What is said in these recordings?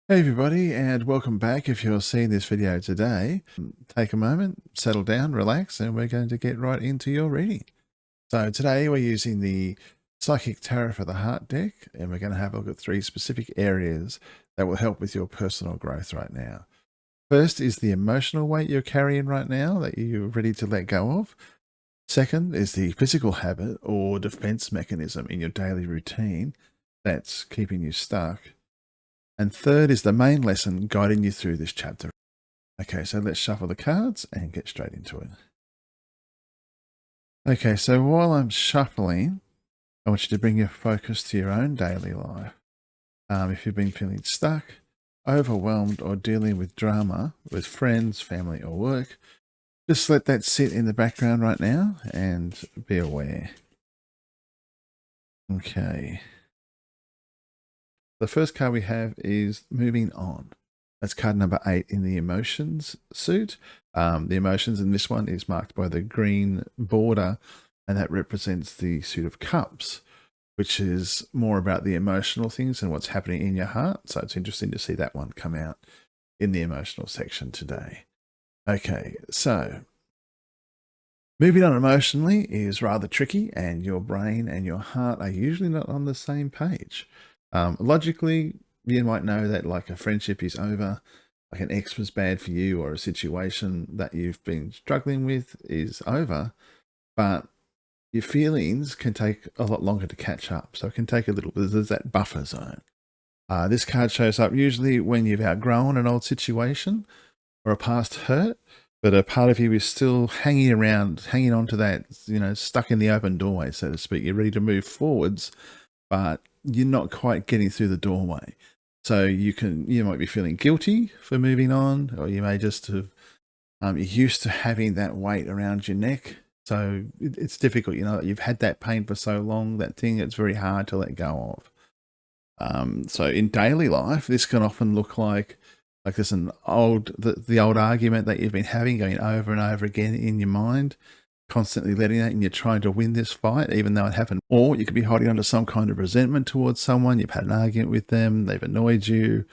Hey everybody, and welcome back. If you're seeing this video today, take a moment, settle down, relax, and we're going to get right into your reading. So today we're using the Psychic Tarot for the Heart deck, and we're going to have a look at 3 specific areas that will help with your personal growth right now. First is the emotional weight you're carrying right now that you're ready to let go of. Second is the physical habit or defense mechanism in your daily routine that's keeping you stuck. And third is the main lesson guiding you through this chapter. Okay, so let's shuffle the cards and get straight into it. Okay, so while I'm shuffling, I want you to bring your focus to your own daily life. If you've been feeling stuck, overwhelmed, or dealing with drama with friends, family, or work, just let that sit in the background right now and be aware. Okay. The first card we have is Moving On. That's card number 8 in the emotions suit. The emotions in this one is marked by the green border, and that represents the suit of cups, which is more about the emotional things and what's happening in your heart. So it's interesting to see that one come out in the emotional section today. Okay, so moving on emotionally is rather tricky, and your brain and your heart are usually not on the same page. Logically, you might know that like a friendship is over, like an ex was bad for you, or a situation that you've been struggling with is over, but your feelings can take a lot longer to catch up. So it can take a little bit, there's that buffer zone. This card shows up usually when you've outgrown an old situation or a past hurt, but a part of you is still hanging around, hanging on to that, stuck in the open doorway, so to speak. You're ready to move forwards, but you're not quite getting through the doorway. So you might be feeling guilty for moving on, or you may just have, you're used to having that weight around your neck. So it's difficult, you've had that pain for so long, that thing, it's very hard to let go of. So in daily life, this can often look like there's the old argument that you've been having going over and over again in your mind, constantly letting that, and you're trying to win this fight, even though it happened. Or you could be holding on to some kind of resentment towards someone. You've had an argument with them. They've annoyed you.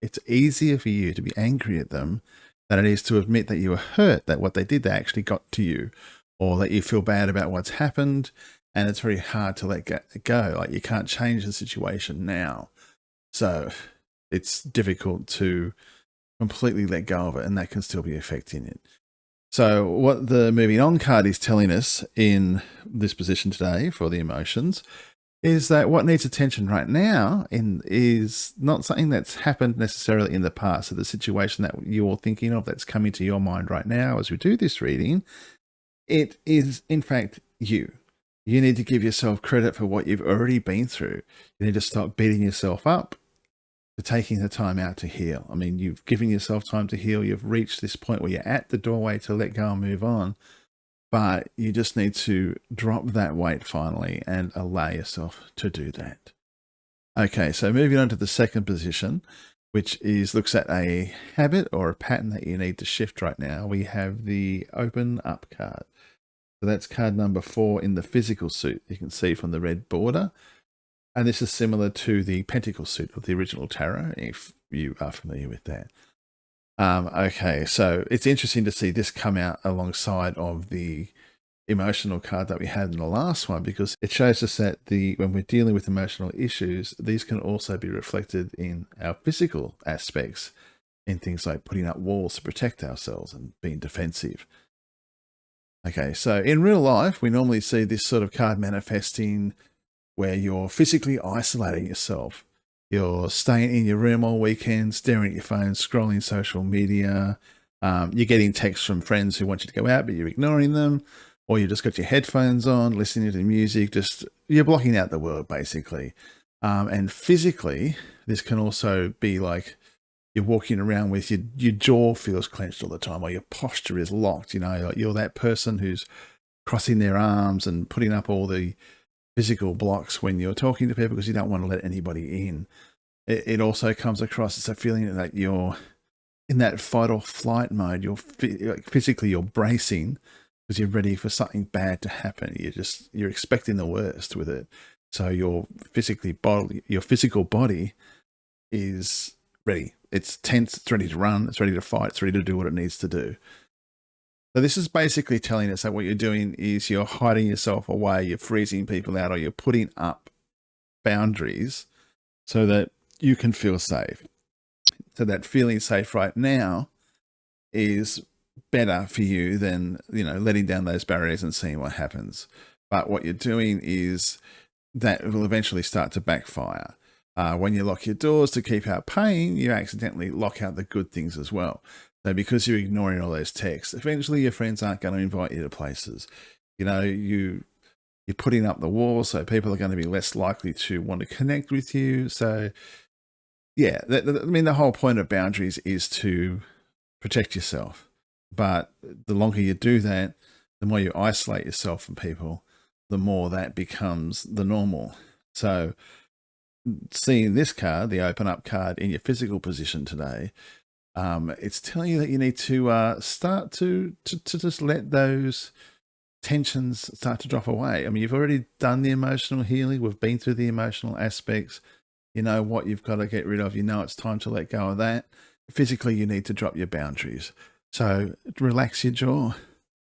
It's easier for you to be angry at them than it is to admit that you were hurt, that what they did, they actually got to you, or that you feel bad about what's happened. And it's very hard to let go. Like, you can't change the situation now. So it's difficult to completely let go of it, and that can still be affecting it. So what the Moving On card is telling us in this position today for the emotions is that what needs attention right now is not something that's happened necessarily in the past. So the situation that you're thinking of that's coming to your mind right now as we do this reading, it is in fact you. You need to give yourself credit for what you've already been through. You need to stop beating yourself up for taking the time out to heal. I mean, you've given yourself time to heal. You've reached this point where you're at the doorway to let go and move on, but you just need to drop that weight finally and allow yourself to do that. Okay, so moving on to the second position, which looks at a habit or a pattern that you need to shift right now. We have the Open Up card. So that's card number 4 in the physical suit. You can see from the red border. And this is similar to the Pentacle suit of the original tarot, if you are familiar with that. Okay, so it's interesting to see this come out alongside of the emotional card that we had in the last one, because it shows us that when we're dealing with emotional issues, these can also be reflected in our physical aspects, in things like putting up walls to protect ourselves and being defensive. Okay, so in real life, we normally see this sort of card manifesting where you're physically isolating yourself. You're staying in your room all weekend, staring at your phone, scrolling social media. You're getting texts from friends who want you to go out, but you're ignoring them. Or you just got your headphones on, listening to music. You're blocking out the world, basically. And physically, this can also be like you're walking around with your jaw feels clenched all the time, or your posture is locked. Like you're that person who's crossing their arms and putting up all the physical blocks when you're talking to people because you don't want to let anybody in. It also comes across as a feeling that you're in that fight or flight mode. Physically you're bracing because you're ready for something bad to happen. You're expecting the worst with it. So your physical body is ready. It's tense, it's ready to run, it's ready to fight, it's ready to do what it needs to do. So this is basically telling us that what you're doing is you're hiding yourself away, you're freezing people out, or you're putting up boundaries so that you can feel safe. So that feeling safe right now is better for you than, letting down those barriers and seeing what happens. But what you're doing is that will eventually start to backfire. When you lock your doors to keep out pain, you accidentally lock out the good things as well. So because you're ignoring all those texts, eventually your friends aren't going to invite you to places. You're putting up the wall, so people are going to be less likely to want to connect with you. So yeah, the whole point of boundaries is to protect yourself. But the longer you do that, the more you isolate yourself from people, the more that becomes the normal. So seeing this card, the open up card, in your physical position today, it's telling you that you need to start to just let those tensions start to drop away. I mean, you've already done the emotional healing. We've been through the emotional aspects. You know what you've got to get rid of. You know it's time to let go of that. Physically, you need to drop your boundaries. So relax your jaw.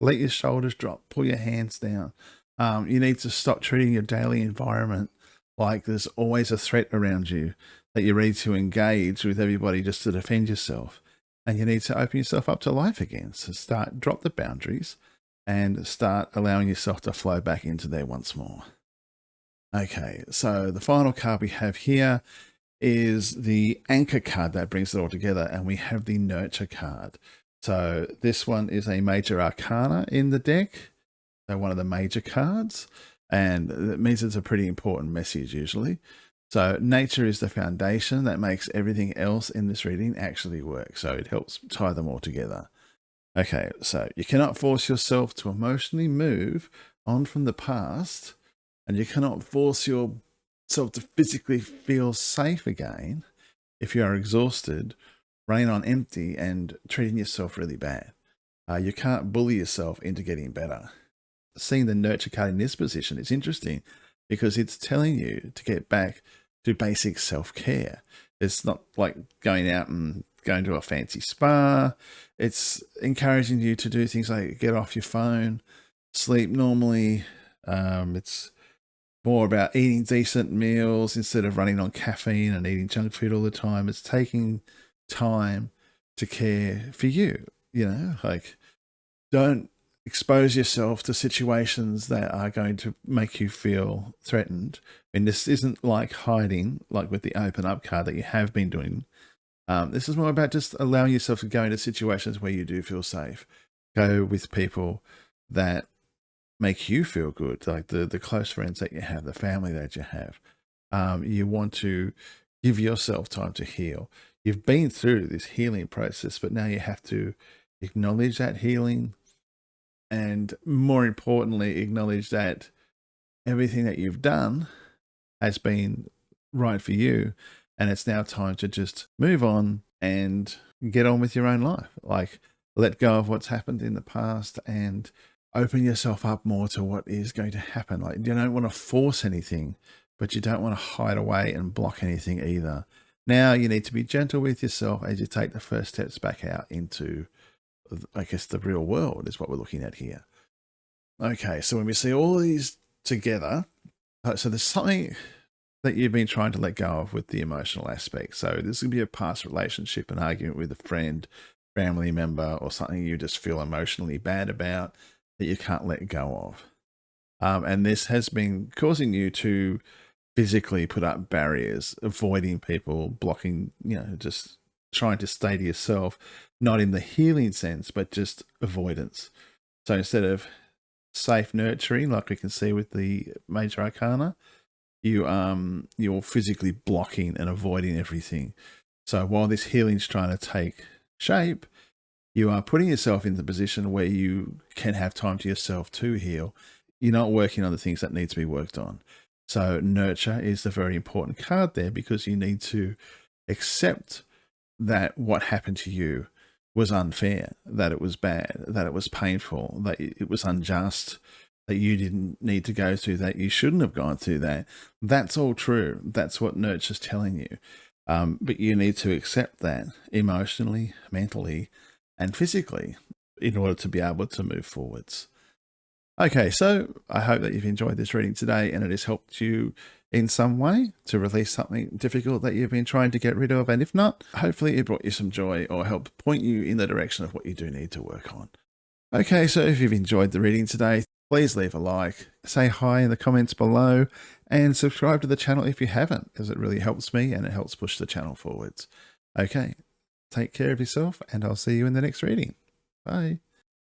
Let your shoulders drop. Pull your hands down. You need to stop treating your daily environment like there's always a threat around you, that you're ready to engage with everybody just to defend yourself. And you need to open yourself up to life again. So drop the boundaries and start allowing yourself to flow back into there once more. Okay, so the final card we have here is the anchor card that brings it all together, and we have the nurture card. So this one is a major arcana in the deck, so one of the major cards, and it means it's a pretty important message usually. So nature is the foundation that makes everything else in this reading actually work. So it helps tie them all together. Okay, so you cannot force yourself to emotionally move on from the past, and you cannot force yourself to physically feel safe again if you are exhausted, running on empty, and treating yourself really bad. You can't bully yourself into getting better. Seeing the nurture card in this position is interesting because it's telling you to get back to basic self-care. It's not like going out and going to a fancy spa. It's encouraging you to do things like get off your phone, sleep normally. It's more about eating decent meals instead of running on caffeine and eating junk food all the time. It's taking time to care for you, don't expose yourself to situations that are going to make you feel threatened. And this isn't like hiding, like with the open up card that you have been doing. This is more about just allowing yourself to go into situations where you do feel safe. Go with people that make you feel good, like the close friends that you have, the family that you have. You want to give yourself time to heal. You've been through this healing process, but now you have to acknowledge that healing, and more importantly, acknowledge that everything that you've done has been right for you. And it's now time to just move on and get on with your own life. Like, let go of what's happened in the past and open yourself up more to what is going to happen. Like, you don't want to force anything, but you don't want to hide away and block anything either. Now you need to be gentle with yourself as you take the first steps back out into, I guess, the real world is what we're looking at here. Okay, so when we see all these together, so there's something that you've been trying to let go of with the emotional aspect. So this could be a past relationship, an argument with a friend, family member, or something you just feel emotionally bad about that you can't let go of. And this has been causing you to physically put up barriers, avoiding people, blocking, just trying to stay to yourself, not in the healing sense, but just avoidance. So instead of safe nurturing, like we can see with the major arcana, you're physically blocking and avoiding everything. So while this healing's trying to take shape, you are putting yourself in the position where you can have time to yourself to heal. You're not working on the things that need to be worked on. So nurture is the very important card there, because you need to accept that what happened to you was unfair, that it was bad, that it was painful, that it was unjust, that you didn't need to go through that, you shouldn't have gone through that. That's all true. That's what nurture's telling you. But you need to accept that emotionally, mentally, and physically in order to be able to move forwards. Okay, so I hope that you've enjoyed this reading today and it has helped you in some way to release something difficult that you've been trying to get rid of. And if not, hopefully it brought you some joy or helped point you in the direction of what you do need to work on. Okay, so if you've enjoyed the reading today, please leave a like, say hi in the comments below, and subscribe to the channel if you haven't, as it really helps me and it helps push the channel forwards. Okay, take care of yourself, and I'll see you in the next reading. Bye.